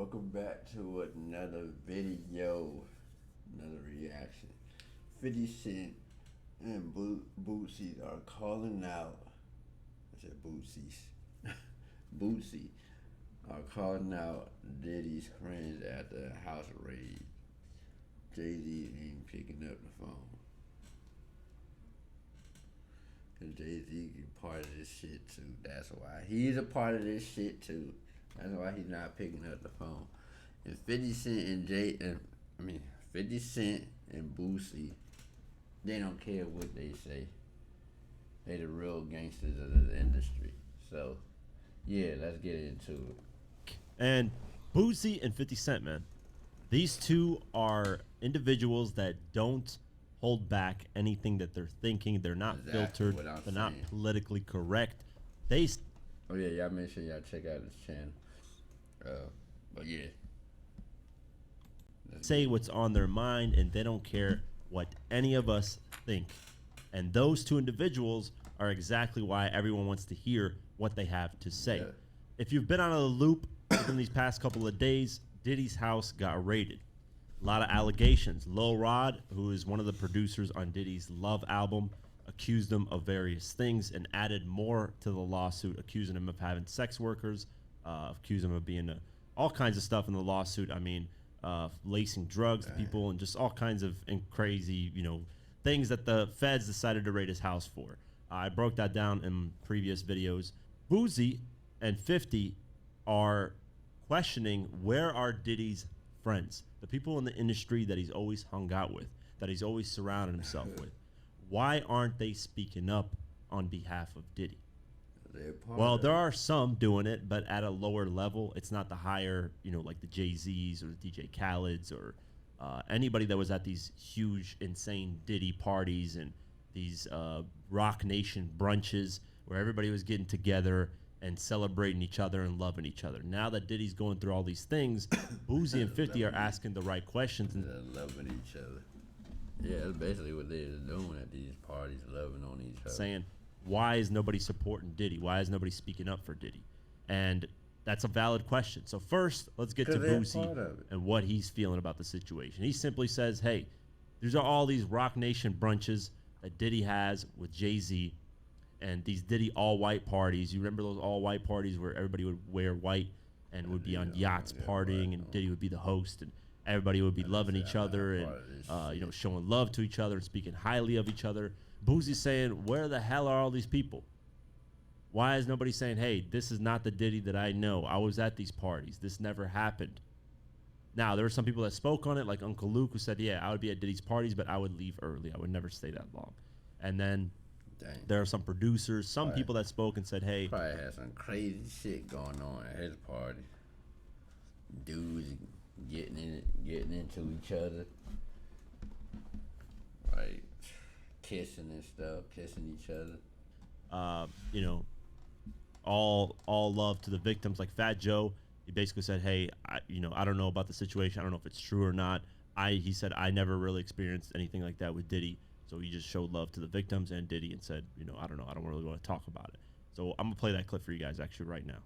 Welcome back to another video, another reaction. 50 Cent and Boosie are calling out, I said Boosie's, Boosie are calling out Diddy's friends at the house raid. Jay-Z ain't picking up the phone. Cause Jay-Z is part of this shit too. That's why. He's a part of this shit too. That's why he's not picking up the phone. And 50 Cent and 50 Cent and Boosie, they don't care what they say. They the real gangsters of the industry. So, yeah, let's get into it. And Boosie and 50 Cent, man. These two are individuals that don't hold back anything that they're thinking. They're not filtered. They're not politically correct. Oh, yeah, y'all make sure y'all check out his channel. But yeah. Say what's on their mind, and they don't care what any of us think. And those two individuals are exactly why everyone wants to hear what they have to say. Yeah. If you've been on a loop in these past couple of days, Diddy's house got raided. A lot of allegations. Lil Rod, who is one of the producers on Diddy's Love album, accused him of various things and added more to the lawsuit, accusing him of having sex workers, accusing him of being all kinds of stuff in the lawsuit. I mean, lacing drugs to people and just all kinds of crazy, things that the feds decided to raid his house for. I broke that down in previous videos. Boosie and 50 are questioning, where are Diddy's friends, the people in the industry that he's always hung out with, that he's always surrounded himself with? Why aren't they speaking up on behalf of Diddy? Well, there are some doing it, but at a lower level. It's not the higher, like the Jay-Z's or the DJ Khaled's or anybody that was at these huge, insane Diddy parties and these Rock Nation brunches where everybody was getting together and celebrating each other and loving each other. Now that Diddy's going through all these things, Boosie and 50 are asking the right questions. And loving each other. Yeah, that's basically what they're doing at these parties, loving on each other. Saying, why is nobody supporting Diddy? Why is nobody speaking up for Diddy? And that's a valid question. So first, let's get to Boosie and what he's feeling about the situation. He simply says, hey, there's all these Rock Nation brunches that Diddy has with Jay-Z and these Diddy all-white parties. You remember those all-white parties where everybody would wear white and would be on yachts partying, and Diddy would be the host, and everybody would be loving each other and showing love to each other and speaking highly of each other. Boosie's saying, where the hell are all these people? Why is nobody saying, hey, this is not the Diddy that I know. I was at these parties. This never happened. Now, there were some people that spoke on it, like Uncle Luke, who said, yeah, I would be at Diddy's parties, but I would leave early. I would never stay that long. And then there are some producers, some people that spoke and said, hey. Probably had some crazy shit going on at his party. Dudes getting into each other. Like kissing and stuff, kissing each other. All love to the victims. Like Fat Joe, he basically said, hey, I don't know about the situation. I don't know if it's true or not. He said, I never really experienced anything like that with Diddy. So he just showed love to the victims and Diddy and said, I don't know. I don't really want to talk about it. So I'm going to play that clip for you guys actually right now.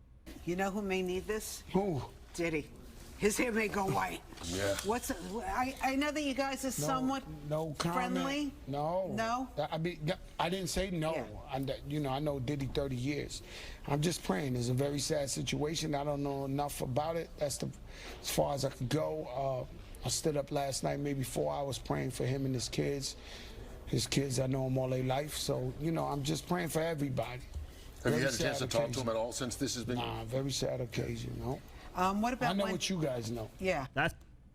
You know who may need this? Who? Diddy. His hair may go white. Yeah. I know that you guys are somewhat friendly. No. I didn't say no. Yeah. I know Diddy 30 years. I'm just praying. It's a very sad situation. I don't know enough about it. That's as far as I could go. I stood up last night, maybe 4 hours, praying for him and his kids. His kids, I know them all their life. So, I'm just praying for everybody. Have you had a chance to talk to him at all since this has been? Nah, very sad occasion, What about I know what you guys know. Yeah.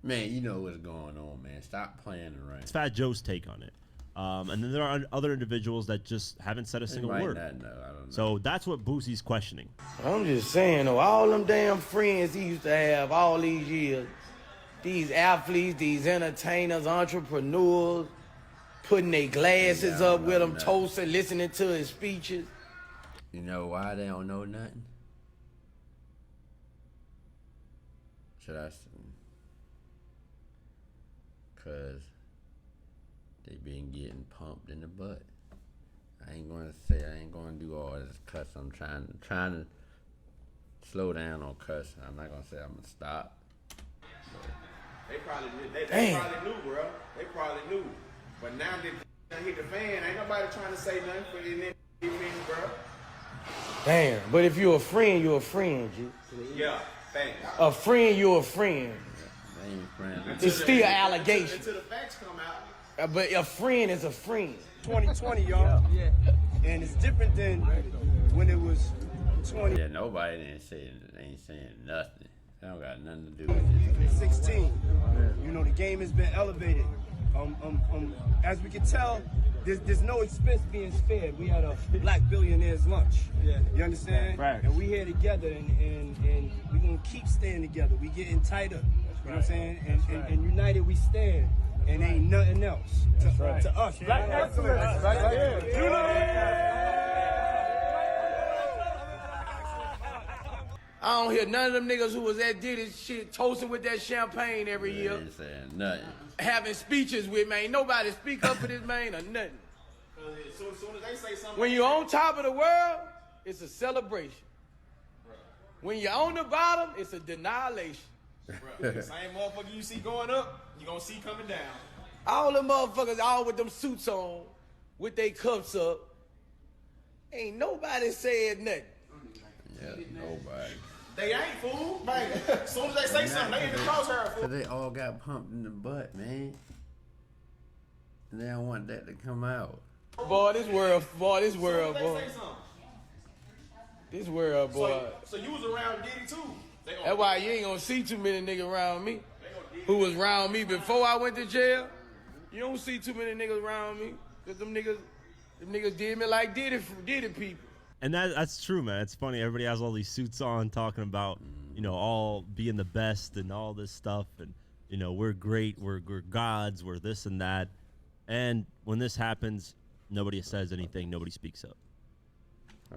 Man, you know what's going on, man. Stop playing around. It's Fat Joe's take on it. And then there are other individuals that just haven't said a single word. I don't know. So that's what Boosie's questioning. I'm just saying, though, all them damn friends he used to have all these years, these athletes, these entertainers, entrepreneurs, putting their glasses up with him, toasting, listening to his speeches. You know why they don't know nothing? Should I? Because they been getting pumped in the butt. I ain't going to do all this cuss. I'm trying to slow down on cussing. I'm not going to say I'm going to stop. They probably knew, bro. They probably knew. But now that hit the fan, ain't nobody trying to say nothing for the niggas, bro. Damn, but if you're a friend, you're a friend, G. Yeah, thanks. A friend, you're a friend. They ain't friends. It's still an allegation. Until the facts come out. But a friend is a friend. 2020, y'all. Yeah. And it's different than when it was 20. Yeah, nobody ain't saying nothing. That don't got nothing to do with it. 16. You know, the game has been elevated. As we can tell, there's no expense being spared. We had a black billionaire's lunch. Yeah. You understand? Right. And we here together, and we gonna keep staying together. We getting tighter. You know what I'm saying? And united we stand. And ain't nothing else to us. Black excellence. I don't hear none of them niggas who was at Diddy's shit toasting with that champagne every They year, ain't saying nothing. having speeches with, man. Nobody speak up for this man or nothing. As soon as they say something. When you're on top of the world, it's a celebration. When you're on the bottom, it's a denilation. The same motherfucker you see going up, you gonna see coming down. All them motherfuckers, all with them suits on, with their cups up. Ain't nobody said nothing. Yeah, nobody. They ain't, fool. Man, as soon as they say something, they in the crosshair, fool. Cause they all got pumped in the butt, man. And they don't want that to come out. Boy, this world, boy. As soon as they say something. This world, boy. So you was around Diddy too. That's why you ain't gonna see too many niggas around me. Who was around me before I went to jail. You don't see too many niggas around me. Cause them niggas did me like Diddy people. And that's true, man. It's funny. Everybody has all these suits on talking about, you know, all being the best and all this stuff. And, you know, we're great. We're gods. We're this and that. And when this happens, nobody says anything. Nobody speaks up.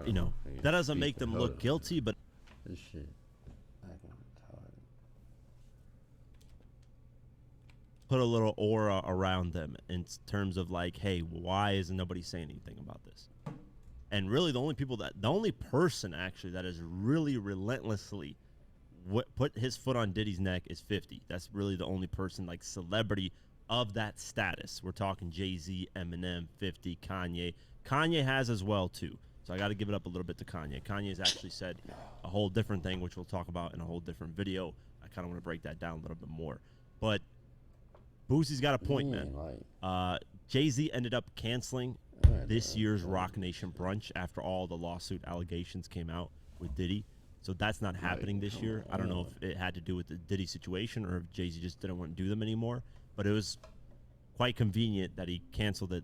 You know, that doesn't make them look guilty, but This shit. Acting retarded. put a little aura around them in terms of like, hey, why isn't nobody saying anything about this? And really, the only person actually that is really relentlessly put his foot on Diddy's neck is 50. That's really the only person, like, celebrity of that status. We're talking Jay-Z, Eminem, 50, Kanye. Kanye has as well too. So I got to give it up a little bit to Kanye. Kanye's actually said a whole different thing, which we'll talk about in a whole different video. I kind of want to break that down a little bit more. But Boosie's got a point, man. Jay-Z ended up canceling this year's Rock Nation brunch after all the lawsuit allegations came out with Diddy. So that's not happening this year. I don't know if it had to do with the Diddy situation or if Jay-Z just didn't want to do them anymore. But it was quite convenient that he canceled it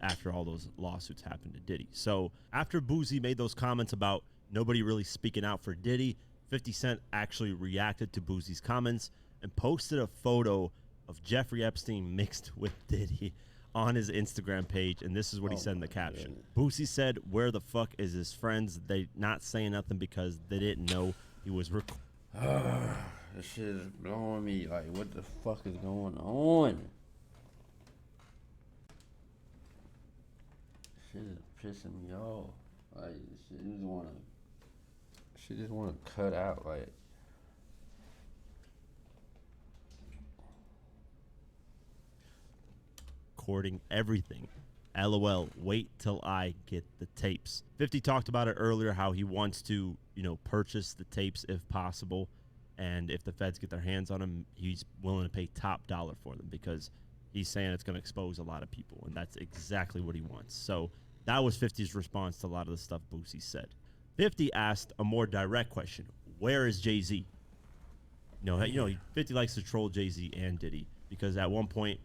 after all those lawsuits happened to Diddy. So after Boosie made those comments about nobody really speaking out for Diddy, 50 Cent actually reacted to Boosie's comments and posted a photo of Jeffrey Epstein mixed with Diddy on his Instagram page, and this is what he said in the caption. Boosie said, "Where the fuck is his friends? They not saying nothing because they didn't know he was recording." This shit is blowing me. Like, what the fuck is going on? Shit is pissing me off. Like, she just wanna cut out, like. Recording everything. LOL, wait till I get the tapes. 50 talked about it earlier, how he wants to, you know, purchase the tapes if possible. And if the feds get their hands on him, he's willing to pay top dollar for them because he's saying it's going to expose a lot of people. And that's exactly what he wants. So that was 50's response to a lot of the stuff Boosie said. 50 asked a more direct question. Where is Jay-Z? You know, 50 likes to troll Jay-Z and Diddy because at one point,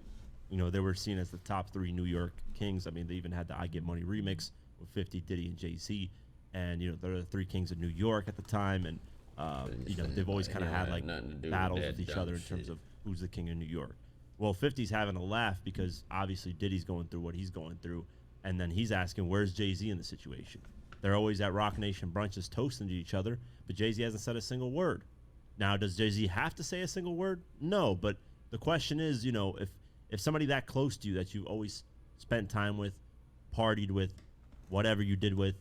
you know, they were seen as the top three New York kings. I mean, they even had the I Get Money remix with 50, Diddy, and Jay-Z. And, you know, they're the three kings of New York at the time. And, you know, they've always kind of had, like, battles with each other in terms of who's the king of New York. Well, 50's having a laugh because, obviously, Diddy's going through what he's going through. And then he's asking, where's Jay-Z in the situation? They're always at Rock Nation brunches toasting to each other, but Jay-Z hasn't said a single word. Now, does Jay-Z have to say a single word? No, but the question is, you know, if somebody that close to you that you've always spent time with, partied with, whatever you did with,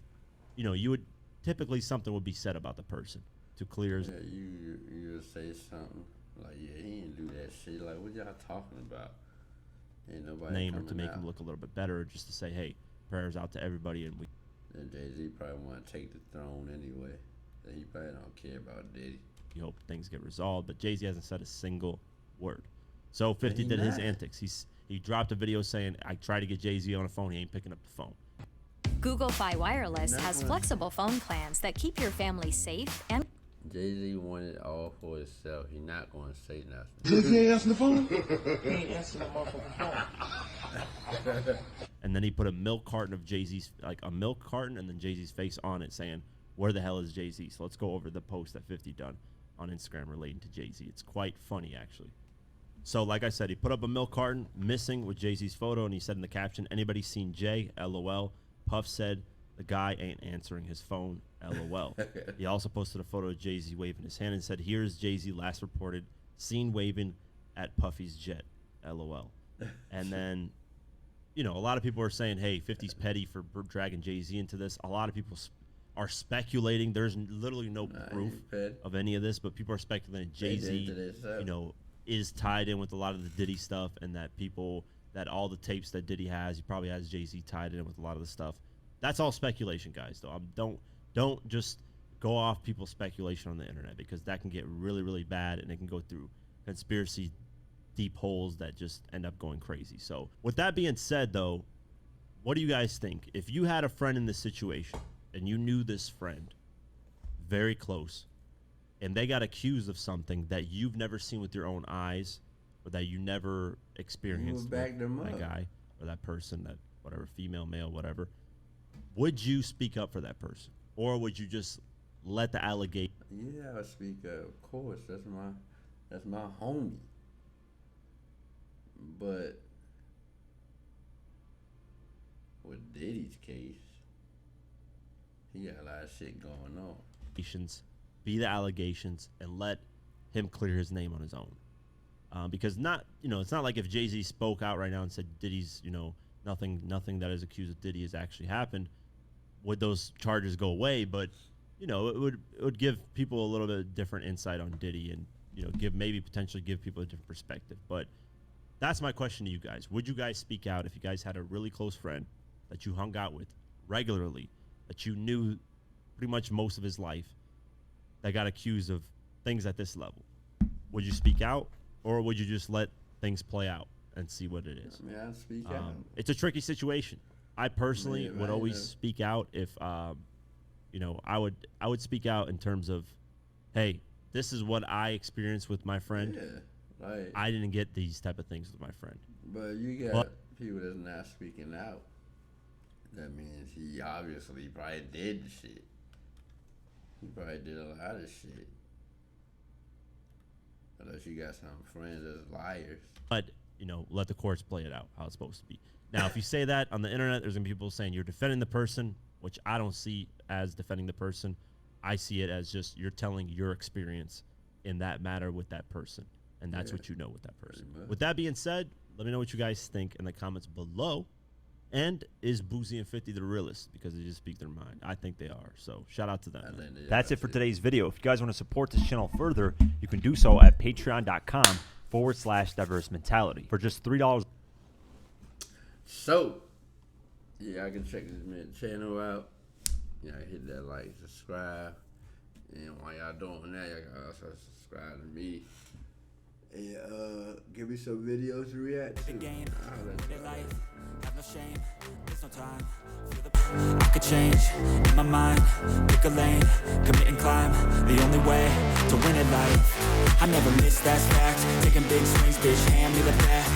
you know, you would typically something would be said about the person to clear. Yeah, you would say something. Like, yeah, he didn't do that shit. Like, what y'all talking about? Ain't nobody name or coming to make out. him look a little bit better, or just to say, hey, prayers out to everybody, and we. And Jay-Z probably want to take the throne anyway. So he probably don't care about Diddy. You hope things get resolved, but Jay-Z hasn't said a single word. So 50 did his antics. He dropped a video saying, I tried to get Jay-Z on the phone. He ain't picking up the phone. Google Fi Wireless has flexible phone plans that keep your family safe and... Jay-Z wanted all for himself. He not going to say nothing. He ain't answering the phone? He ain't answering the motherfucking phone. And then he put a milk carton of Jay-Z's, like a milk carton, and then Jay-Z's face on it saying, where the hell is Jay-Z? So let's go over the post that 50 done on Instagram relating to Jay-Z. It's quite funny, actually. So like I said, he put up a milk carton missing with Jay-Z's photo, and he said in the caption, anybody seen Jay? LOL. Puff said, the guy ain't answering his phone. LOL. He also posted a photo of Jay-Z waving his hand and said, here's Jay-Z last reported seen waving at Puffy's jet. LOL. And then, you know, a lot of people are saying, hey, 50's petty for dragging Jay-Z into this. A lot of people are speculating. There's literally no proof of any of this, but people are speculating Jay-Z, you know, is tied in with a lot of the Diddy stuff, and that all the tapes that Diddy has, he probably has Jay-Z tied in with a lot of the stuff. That's all speculation, guys, though. Don't just go off people's speculation on the internet, because that can get really, really bad, and it can go through conspiracy deep holes that just end up going crazy. So with that being said, though, what do you guys think? If you had a friend in this situation and you knew this friend very close, and they got accused of something that you've never seen with your own eyes, or that you never experienced, back them that up. guy or that person, that whatever, female, male, whatever, would you speak up for that person, or would you just let the allegation? Yeah, I would speak up. Of course, that's my homie. But with Diddy's case, he got a lot of shit going on. Be the allegations and let him clear his name on his own. Because it's not like if Jay-Z spoke out right now and said Diddy's, nothing that is accused of Diddy has actually happened, would those charges go away? But, it would give people a little bit different insight on Diddy, and, potentially give people a different perspective. But that's my question to you guys. Would you guys speak out if you guys had a really close friend that you hung out with regularly, that you knew pretty much most of his life, that got accused of things at this level? Would you speak out, or would you just let things play out and see what it is? I mean, I'd speak out. It's a tricky situation. I personally would always speak out if, I would speak out in terms of, hey, this is what I experienced with my friend. Yeah, right. I didn't get these type of things with my friend. But you got people that's not speaking out. That means he obviously probably did the shit. He probably did a lot of shit. Unless you got some friends that's liars. But, let the courts play it out how it's supposed to be. Now, if you say that on the internet, there's going to be people saying you're defending the person, which I don't see as defending the person. I see it as just you're telling your experience in that matter with that person. And that's what you know with that person. With that being said, let me know what you guys think in the comments below. And is Boosie and 50 the realest? Because they just speak their mind. I think they are. So shout out to them. That's it for today's video. If you guys want to support this channel further, you can do so at patreon.com/diverse mentality for just $3. So, yeah, I can check this man's channel out. Yeah, hit that like, subscribe. And while y'all doing that, y'all can also subscribe to me. And give me some videos to react to. Have no shame, there's no time. I could change in my mind, pick a lane, commit and climb. The only way to win at life. I never miss, that's fact. Taking big swings, bitch, hand me the bat.